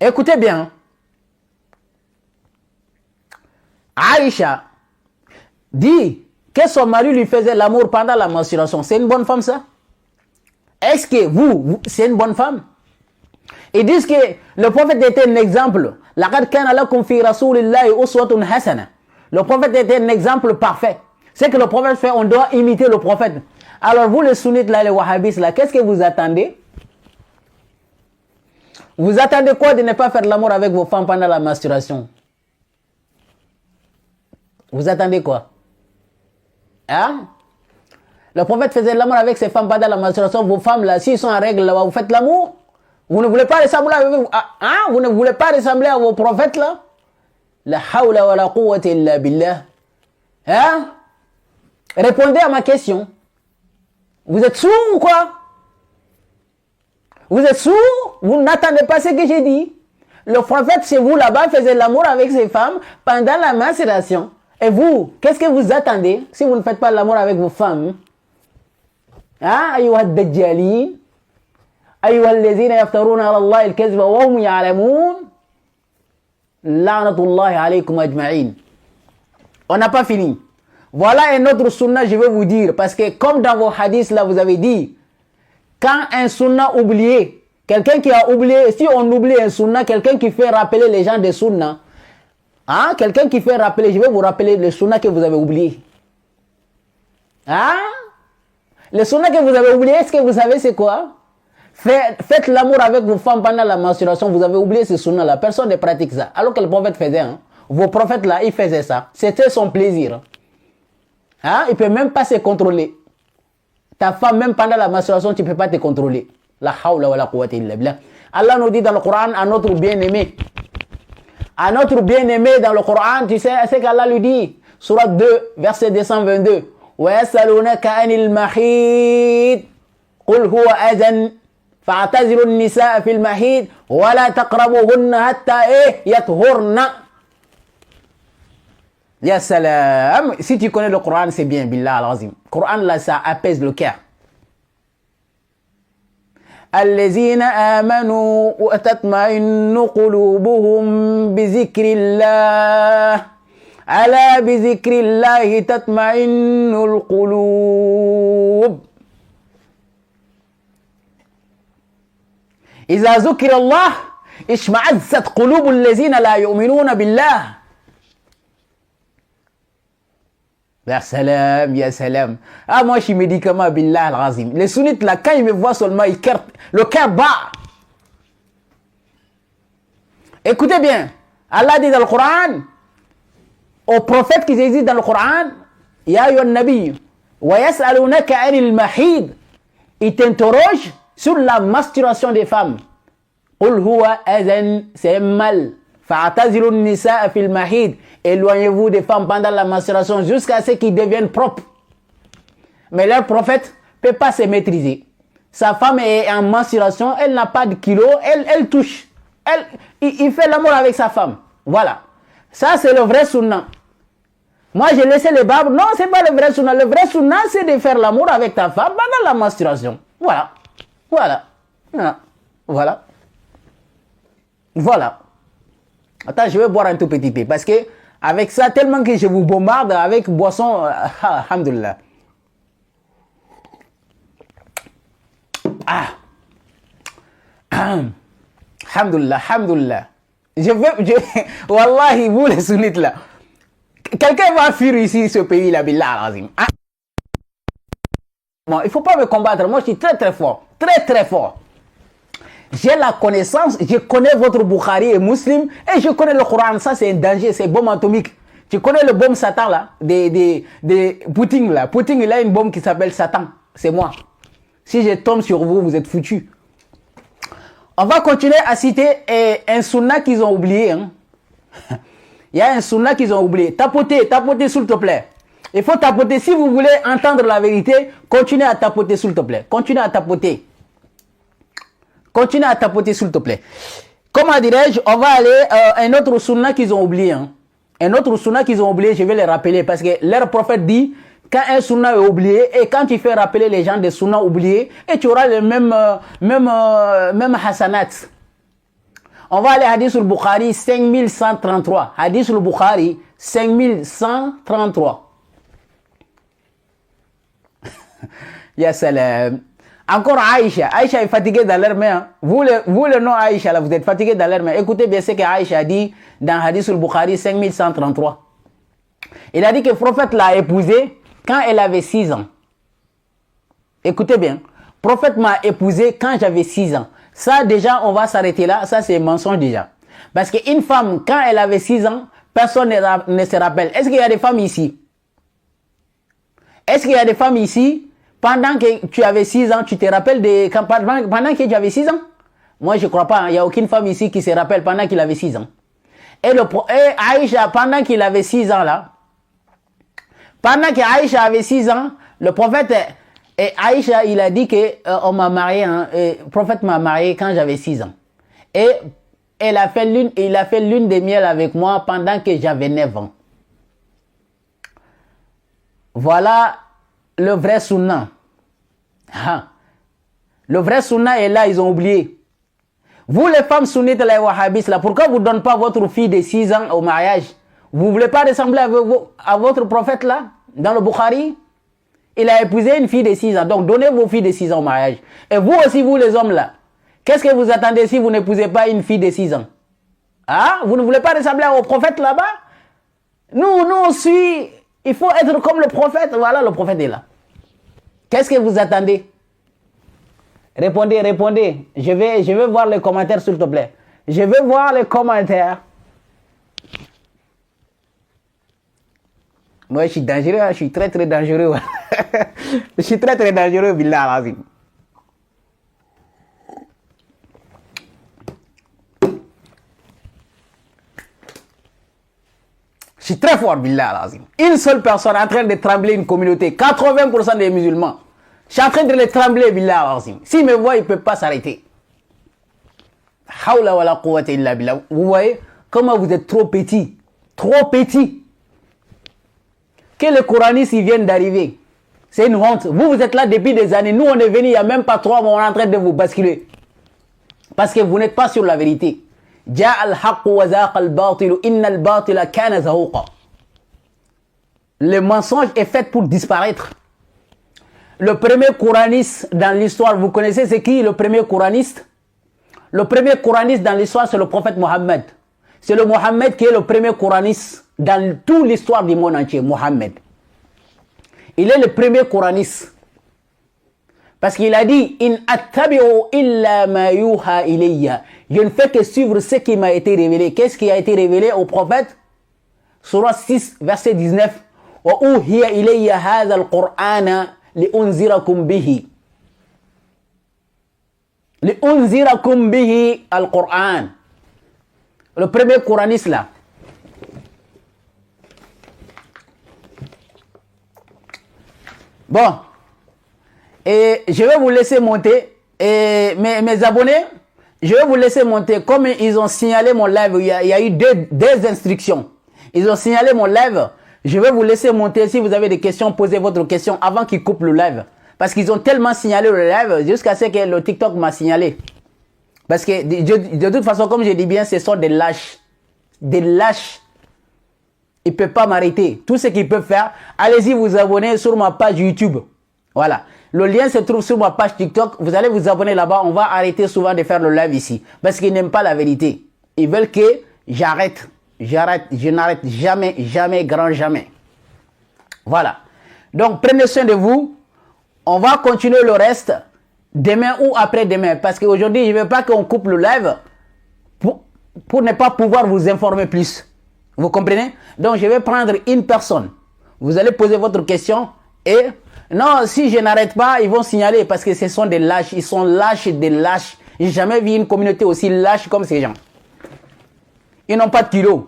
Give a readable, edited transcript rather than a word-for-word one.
Écoutez bien. Aïcha dit que son mari lui faisait l'amour pendant la menstruation. C'est une bonne femme, ça? Est-ce que c'est une bonne femme? Ils disent que le prophète était un exemple. Le prophète était un exemple parfait. C'est que le prophète fait, on doit imiter le prophète. Alors vous les sunnites là, les wahhabistes là, qu'est-ce que vous attendez? Vous attendez quoi de ne pas faire l'amour avec vos femmes pendant la menstruation? Vous attendez quoi? Hein? Le prophète faisait l'amour avec ses femmes pendant la menstruation. Vos femmes là, s'ils sont en règle là, vous faites l'amour? Vous ne voulez pas ressembler à vous ne voulez pas ressembler à vos prophètes là? La hawla wa la quwwata illa billah. Hein? Répondez à ma question. Vous êtes sourds ou quoi? Vous êtes sourds? Vous n'attendez pas ce que j'ai dit. Le prophète chez vous là-bas faisait l'amour avec ses femmes pendant la menstruation. Et vous, qu'est-ce que vous attendez si vous ne faites pas l'amour avec vos femmes? Hein? Ayyuha dajjalin. Ayyuha allazina yaftaruna ala Allah al-kadhiba wa hum ya'lamun. La'natullahi alaykum ajma'in. On n'a pas fini. Voilà un autre sunna, je vais vous dire. Parce que comme dans vos hadiths là, vous avez dit, quand un sunna oublié, quelqu'un qui a oublié, si on oublie un sunna, quelqu'un qui fait rappeler les gens des sunna, hein, quelqu'un qui fait rappeler, je vais vous rappeler le sunna que vous avez oublié. Hein? Le sunna que vous avez oublié, est-ce que vous savez c'est quoi? Faites l'amour avec vos femmes pendant la menstruation, vous avez oublié ce sunna là, personne ne pratique ça. Alors que le prophète faisait, hein? Vos prophètes là, ils faisaient ça. C'était son plaisir. Hein? Il ne peut même pas se contrôler. Ta femme, même pendant la menstruation, tu ne peux pas te contrôler. La hawla wa la quwwata illa billah. Allah nous dit dans le Coran à notre bien-aimé. À notre bien-aimé dans le Coran, tu sais ce qu'Allah lui dit. Surat 2, verset 222. وَيَسْأَلُونَكَ عَنِ الْمَحِيضِ قُلْ هُوَ أَذًى فَاعْتَزِلُوا النِّسَاءَ فِي الْمَحِيضِ وَلَا تَقْرَبُوهُنَّ حَتَّى يَطْهُرْنَ. Ya salam. Si tu connais le Coran, c'est bien, billah al-azim. Le Coran là, ça apaise le cœur. الذين آمنوا وتطمئن قلوبهم بذكر الله ألا بذكر الله تطمئن القلوب إذا ذكر الله اشمأزت قلوب الذين لا يؤمنون بالله. Ya salam, ya salam. Ah, moi, je suis médicament, billah al-azim. Les sunnites, là, quand ils me voient seulement, le cœur bat. Écoutez bien. Allah dit dans le Coran, aux prophètes qui existent dans le Coran, Ya ayyuhan nabi, wa yas'alunaka 'anil mahid. Ils t'interrogent sur la masturbation des femmes. Qul huwa adhan, c'est mal. Fa'tazilu an-nisaa fil mahid. Éloignez-vous des femmes pendant la menstruation jusqu'à ce qu'ils deviennent propres. Mais leur prophète ne peut pas se maîtriser. Sa femme est en menstruation, elle n'a pas de kilo, elle touche. Il fait l'amour avec sa femme. Voilà. Ça, c'est le vrai sunna. Moi, j'ai laissé les barbes. Non, ce n'est pas le vrai sunna. Le vrai sunna, c'est de faire l'amour avec ta femme pendant la menstruation. Voilà. Voilà. Voilà. Voilà. Attends, je vais boire un tout petit peu parce que avec ça, tellement que je vous bombarde avec boisson, alhamdoulilah. Ah. Alhamdoulilah, alhamdoulilah. Wallahi, vous les sunnites là. Quelqu'un va fuir ici, ce pays là, billah al-azim. Ah. Bon, il ne faut pas me combattre. Moi, je suis très très fort. Très très fort. J'ai la connaissance, je connais votre Bukhari et Muslim, et je connais le Coran. Ça, c'est un danger, c'est bombe atomique. Tu connais le bombe Satan, là, des Poutine, là. Poutine, il a une bombe qui s'appelle Satan. C'est moi. Si je tombe sur vous, vous êtes foutus. On va continuer à citer un sunna qu'ils ont oublié. Hein. Il y a un sunna qu'ils ont oublié. Tapotez, s'il te plaît. Il faut tapoter. Si vous voulez entendre la vérité, continuez à tapoter, s'il te plaît. Continuez à tapoter. Continue à tapoter, s'il te plaît. Comment dirais-je, on va aller un autre sunna qu'ils ont oublié. Hein. Un autre sunna qu'ils ont oublié, je vais les rappeler parce que leur prophète dit, quand un sunna est oublié, et quand tu fais rappeler les gens des sunnas oubliés, et tu auras le même hasanat. On va aller Hadith al-Bukhari 5133. Hadith al-Bukhari 5133. Ya salam. Encore Aïcha. Aïcha est fatiguée dans l'air main. Vous le nom Aïcha, là, vous êtes fatigué dans l'air main. Écoutez bien ce que Aïcha a dit dans Hadith al-Bukhari 5133. Il a dit que le prophète l'a épousée quand elle avait 6 ans. Écoutez bien. Le prophète m'a épousée quand j'avais 6 ans. Ça, déjà, on va s'arrêter là. Ça, c'est un mensonge déjà. Parce qu'une femme, quand elle avait 6 ans, personne ne se rappelle. Est-ce qu'il y a des femmes ici? Est-ce qu'il y a des femmes ici? Pendant que tu avais 6 ans, tu te rappelles pendant que tu avais 6 ans? Moi, je ne crois pas. Il n'y a aucune femme ici qui se rappelle pendant qu'il avait 6 ans. Et Aïcha, pendant qu'il avait 6 ans là, pendant qu'Aïcha avait 6 ans, le prophète, et Aïcha, il a dit que on m'a marié, le prophète m'a marié quand j'avais 6 ans. Et il a fait lune de miel avec moi pendant que j'avais 9 ans. Voilà le vrai sunna. Le vrai sunna est là, ils ont oublié. Vous les femmes sunnites, les wahhabistes, là, pourquoi vous ne donnez pas votre fille de 6 ans au mariage? Vous ne voulez pas ressembler à votre prophète là, dans le Bukhari? Il a épousé une fille de 6 ans, donc donnez vos filles de 6 ans au mariage. Et vous aussi, vous les hommes là, qu'est-ce que vous attendez si vous n'épousez pas une fille de 6 ans? Ah, vous ne voulez pas ressembler au prophète là-bas? Nous on suit, il faut être comme le prophète, voilà, le prophète est là. Qu'est-ce que vous attendez? Répondez. Je vais voir les commentaires, s'il te plaît. Je vais voir les commentaires. Moi, je suis dangereux, je suis très dangereux. Je suis très dangereux, billah lazim. Je suis très fort, billah lazim. Une seule personne en train de trembler une communauté, 80% des musulmans. Je suis en train de les trembler, billah lazim. S'ils me voient, ils ne peuvent pas s'arrêter. Hawla wala quwwata illa billah. Vous voyez comment vous êtes trop petit. Trop petit. Que les coranistes ils viennent d'arriver. C'est une honte. Vous êtes là depuis des années. Nous, on est venus il n'y a même pas 3 mois. On est en train de vous basculer. Parce que vous n'êtes pas sur la vérité. Le mensonge est fait pour disparaître. Le premier coraniste dans l'histoire, vous connaissez c'est qui le premier coraniste? Le premier coraniste dans l'histoire, c'est le prophète Mohammed. C'est le Mohammed qui est le premier coraniste dans toute l'histoire du monde entier, Mohammed. Il est le premier coraniste. Parce qu'il a dit, In attabi'u illa ma yuha ilayya. Je ne fais que suivre ce qui m'a été révélé. Qu'est-ce qui a été révélé au prophète? Surah 6, verset 19. Wa uhiya ilayya hadha al-Qur'ana li'unzirakum bihi. Li'unzirakum bihi al-Qur'an. Le premier coraniste là. Bon. Et je vais vous laisser monter. Et mes abonnés, je vais vous laisser monter. Comme ils ont signalé mon live, il y a eu des instructions. Ils ont signalé mon live. Je vais vous laisser monter. Si vous avez des questions, posez votre question avant qu'ils coupent le live. Parce qu'ils ont tellement signalé le live jusqu'à ce que le TikTok m'a signalé. Parce que de toute façon, comme je dis bien, ce sont des lâches. Des lâches. Ils ne peuvent pas m'arrêter. Tout ce qu'ils peuvent faire, allez-y vous abonner sur ma page YouTube. Voilà. Le lien se trouve sur ma page TikTok. Vous allez vous abonner là-bas. On va arrêter souvent de faire le live ici. Parce qu'ils n'aiment pas la vérité. Ils veulent que j'arrête. Je n'arrête jamais, jamais, grand jamais. Voilà. Donc, prenez soin de vous. On va continuer le reste demain ou après-demain. Parce qu'aujourd'hui, je ne veux pas qu'on coupe le live pour ne pas pouvoir vous informer plus. Vous comprenez? Donc, je vais prendre une personne. Vous allez poser votre question et... Non, si je n'arrête pas, ils vont signaler parce que ce sont des lâches. Ils sont lâches, des lâches. J'ai jamais vu une communauté aussi lâche comme ces gens. Ils n'ont pas de kilos.